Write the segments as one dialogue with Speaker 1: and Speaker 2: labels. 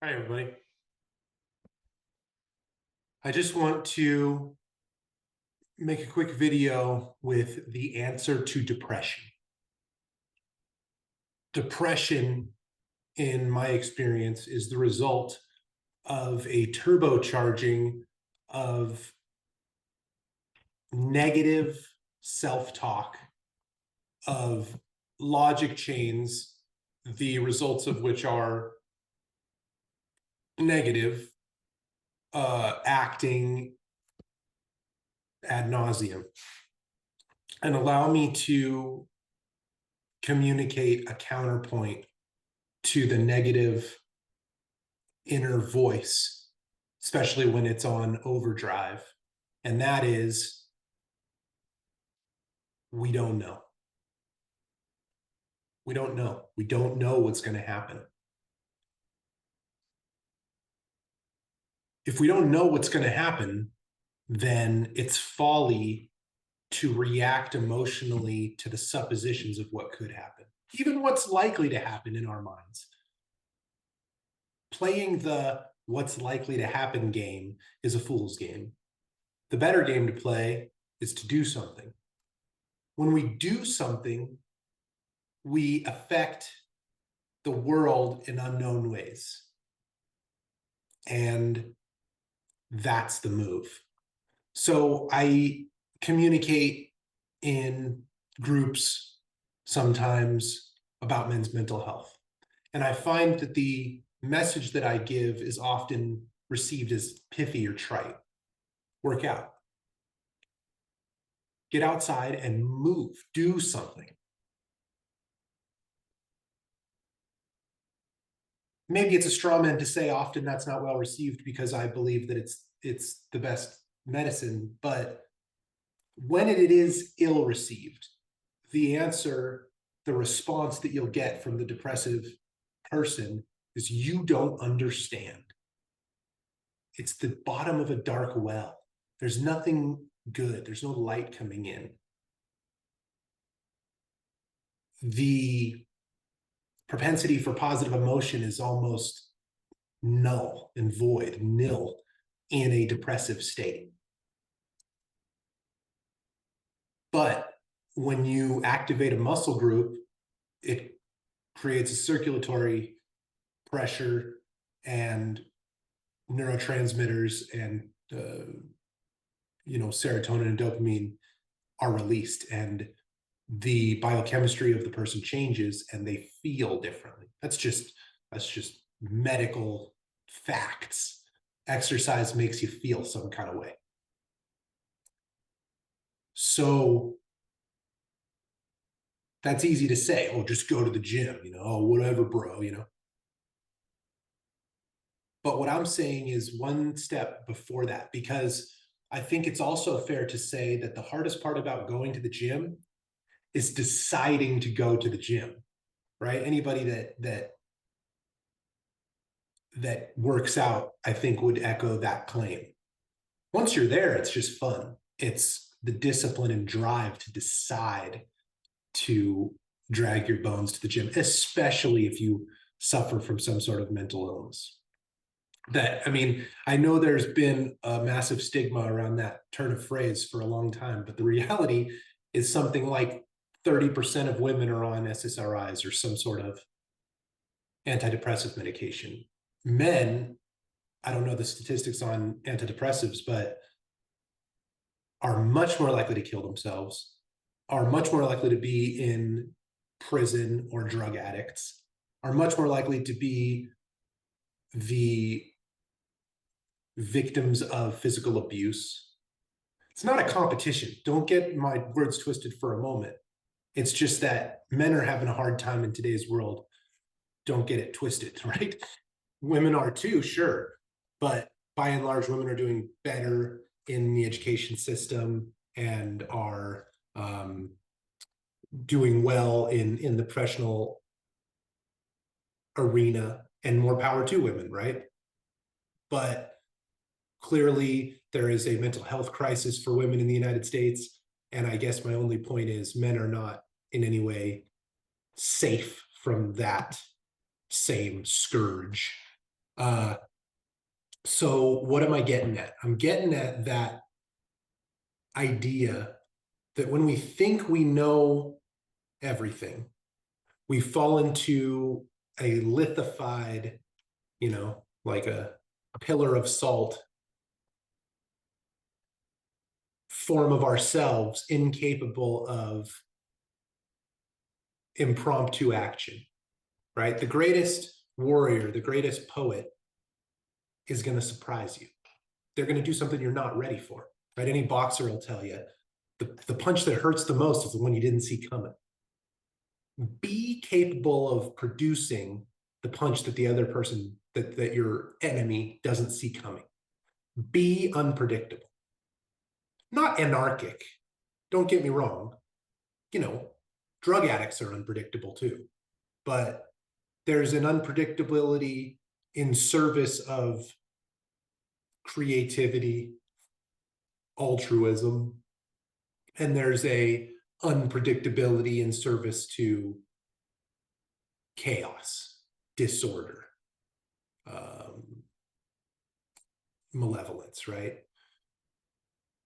Speaker 1: Hi, everybody. I just want to make a quick video with the answer to depression. Depression, in my experience, is the result of a turbocharging of negative self-talk, of logic chains, the results of which are negative, acting ad nauseum, and allow me to communicate a counterpoint to the negative inner voice, especially when it's on overdrive. And that is, we don't know. We don't know. We don't know what's going to happen. If we don't know what's going to happen, then it's folly to react emotionally to the suppositions of what could happen, even what's likely to happen in our minds. Playing the what's likely to happen game is a fool's game. The better game to play is to do something. When we do something, we affect the world in unknown ways. And that's the move. So I communicate in groups sometimes about men's mental health. And I find that the message that I give is often received as pithy or trite. Work out. Get outside and move. Do something. Maybe it's a straw man to say often that's not well received because I believe that it's the best medicine. But when it is ill received, the answer, the response that you'll get from the depressive person is you don't understand. It's the bottom of a dark well. There's nothing good. There's no light coming in. The propensity for positive emotion is almost null and void, nil, in a depressive state. But when you activate a muscle group, it creates a circulatory pressure and neurotransmitters and serotonin and dopamine are released, and the biochemistry of the person changes and they feel differently. That's just medical facts. Exercise makes you feel some kind of way. So that's easy to say. Oh, just go to the gym, oh, whatever, bro, But what I'm saying is one step before that, because I think it's also fair to say that the hardest part about going to the gym is deciding to go to the gym, right? Anybody that works out, I think, would echo that claim. Once you're there, it's just fun. It's the discipline and drive to decide to drag your bones to the gym, especially if you suffer from some sort of mental illness. I know there's been a massive stigma around that turn of phrase for a long time, but the reality is something like 30% of women are on SSRIs or some sort of antidepressive medication. Men, I don't know the statistics on antidepressives, but are much more likely to kill themselves, are much more likely to be in prison or drug addicts, are much more likely to be the victims of physical abuse. It's not a competition. Don't get my words twisted for a moment. It's just that men are having a hard time in today's world. Don't get it twisted, right? Women are too, sure. But by and large, women are doing better in the education system and are doing well in the professional arena, and more power to women, right? But clearly, there is a mental health crisis for women in the United States. And I guess my only point is men are not in any way safe from that same scourge. So what am I getting at? I'm getting at that idea that when we think we know everything, we fall into a lithified, like a pillar of salt form of ourselves, incapable of impromptu action, right? The greatest warrior, the greatest poet is going to surprise you. They're going to do something you're not ready for, right? Any boxer will tell you the punch that hurts the most is the one you didn't see coming. Be capable of producing the punch that the other person, that your enemy doesn't see coming. Be unpredictable, not anarchic. Don't get me wrong. Drug addicts are unpredictable too, but there's an unpredictability in service of creativity, altruism, and there's a unpredictability in service to chaos, disorder, malevolence, right?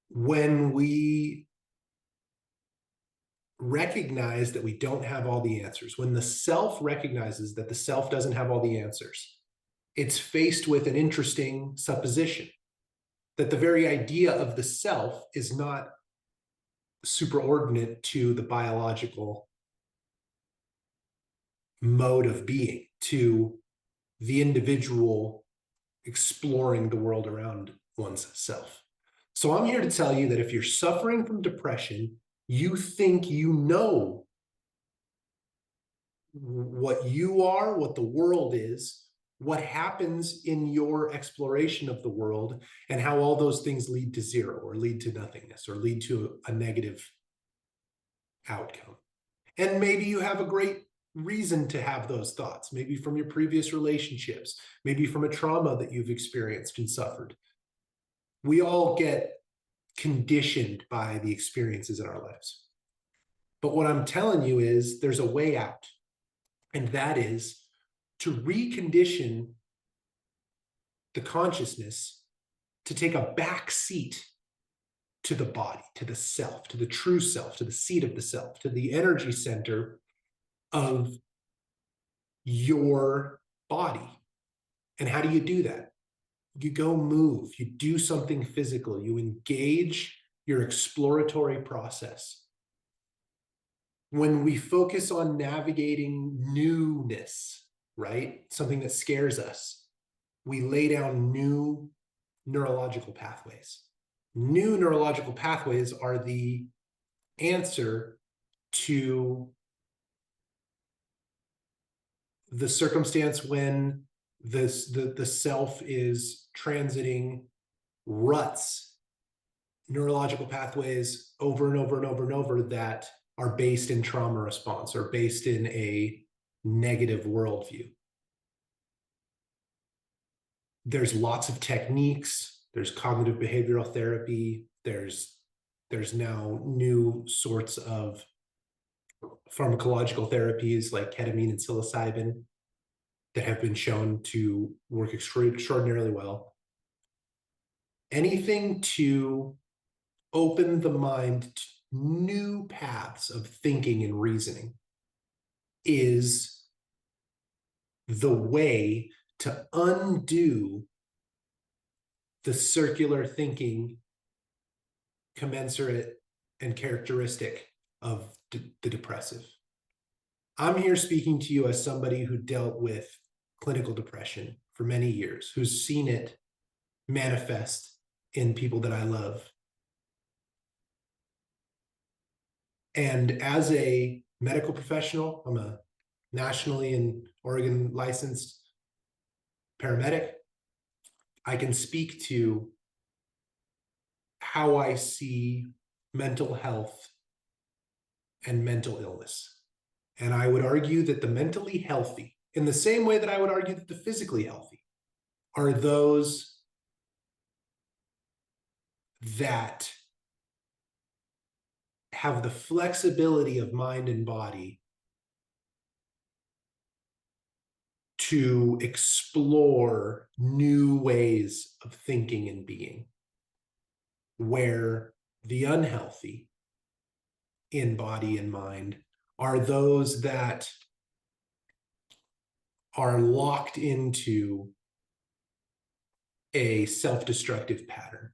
Speaker 1: When we recognize that we don't have all the answers, when the self recognizes that the self doesn't have all the answers, it's faced with an interesting supposition that the very idea of the self is not superordinate to the biological mode of being, to the individual exploring the world around one's self. So I'm here to tell you that if you're suffering from depression, you think you know what you are, what the world is, what happens in your exploration of the world, and how all those things lead to zero or lead to nothingness or lead to a negative outcome. And maybe you have a great reason to have those thoughts, maybe from your previous relationships, maybe from a trauma that you've experienced and suffered. We all get conditioned by the experiences in our lives. But what I'm telling you is there's a way out, and that is to recondition the consciousness to take a back seat to the body, to the self, to the true self, to the seat of the self, to the energy center of your body. And how do you do that? You go move, you do something physical, you engage your exploratory process. When we focus on navigating newness, right? Something that scares us, we lay down new neurological pathways. New neurological pathways are the answer to the circumstance when the self is transiting ruts, neurological pathways over and over and over and over that are based in trauma response or based in a negative worldview. There's lots of techniques. There's cognitive behavioral therapy. There's now new sorts of pharmacological therapies like ketamine and psilocybin that have been shown to work extraordinarily well. Anything to open the mind to new paths of thinking and reasoning is the way to undo the circular thinking commensurate and characteristic of the depressive. I'm here speaking to you as somebody who dealt with clinical depression for many years, who's seen it manifest in people that I love. And as a medical professional, I'm a nationally in Oregon licensed paramedic. I can speak to how I see mental health and mental illness. And I would argue that the mentally healthy, in the same way that I would argue that the physically healthy, are those that have the flexibility of mind and body to explore new ways of thinking and being, where the unhealthy in body and mind are those that are locked into a self-destructive pattern.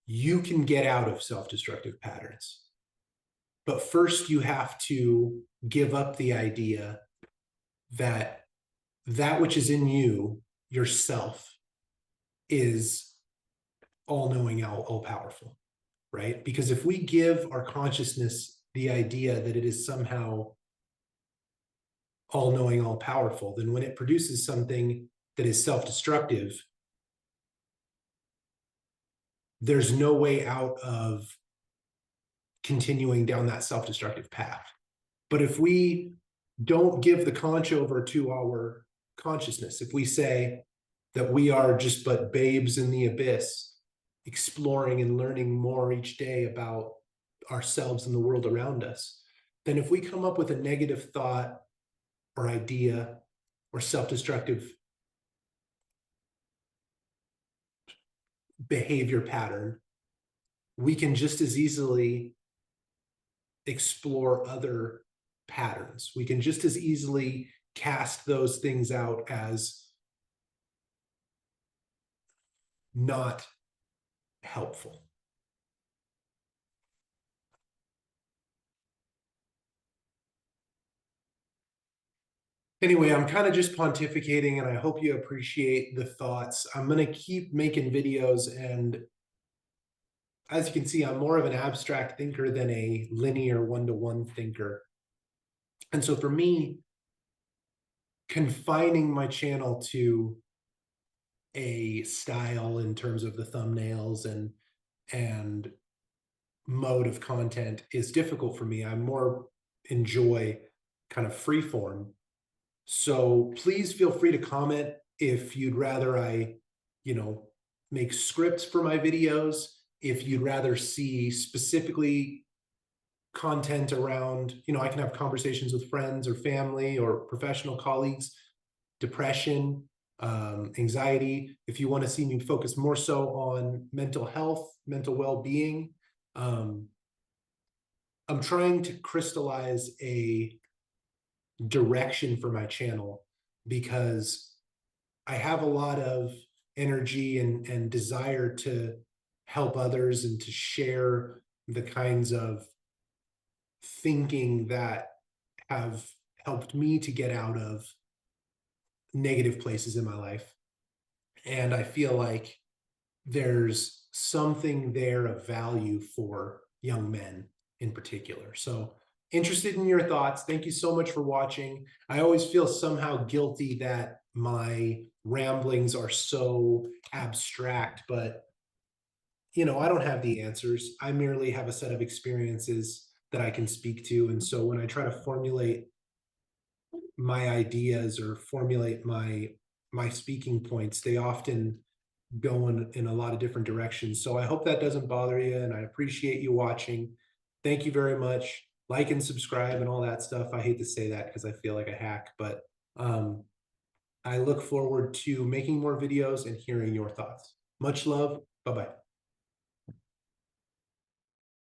Speaker 1: You can get out of self-destructive patterns, but first you have to give up the idea that that which is in you, yourself, is all-knowing, all-powerful, right? Because if we give our consciousness the idea that it is somehow all-knowing, all-powerful, then when it produces something that is self-destructive, there's no way out of continuing down that self-destructive path. But if we don't give the conch over to our consciousness, if we say that we are just but babes in the abyss, exploring and learning more each day about ourselves and the world around us, then if we come up with a negative thought or idea or self-destructive behavior pattern, we can just as easily explore other patterns. We can just as easily cast those things out as not helpful. Anyway, I'm kind of just pontificating, and I hope you appreciate the thoughts. I'm going to keep making videos, and as you can see, I'm more of an abstract thinker than a linear one-to-one thinker. And so for me, confining my channel to a style in terms of the thumbnails and mode of content is difficult for me. I more enjoy kind of free form. So please feel free to comment if you'd rather I, make scripts for my videos, if you'd rather see specifically content around, I can have conversations with friends or family or professional colleagues, depression, anxiety. If you want to see me focus more so on mental health, mental well-being, I'm trying to crystallize a direction for my channel because I have a lot of energy and desire to help others and to share the kinds of thinking that have helped me to get out of negative places in my life. And I feel like there's something there of value for young men in particular. So interested in your thoughts. Thank you so much for watching. I always feel somehow guilty that my ramblings are so abstract, but I don't have the answers. I merely have a set of experiences that I can speak to. And so when I try to formulate my ideas or formulate my speaking points, they often go in a lot of different directions. So I hope that doesn't bother you, and I appreciate you watching. Thank you very much. Like and subscribe and all that stuff. I hate to say that because I feel like a hack, but I look forward to making more videos and hearing your thoughts. Much love. Bye-bye.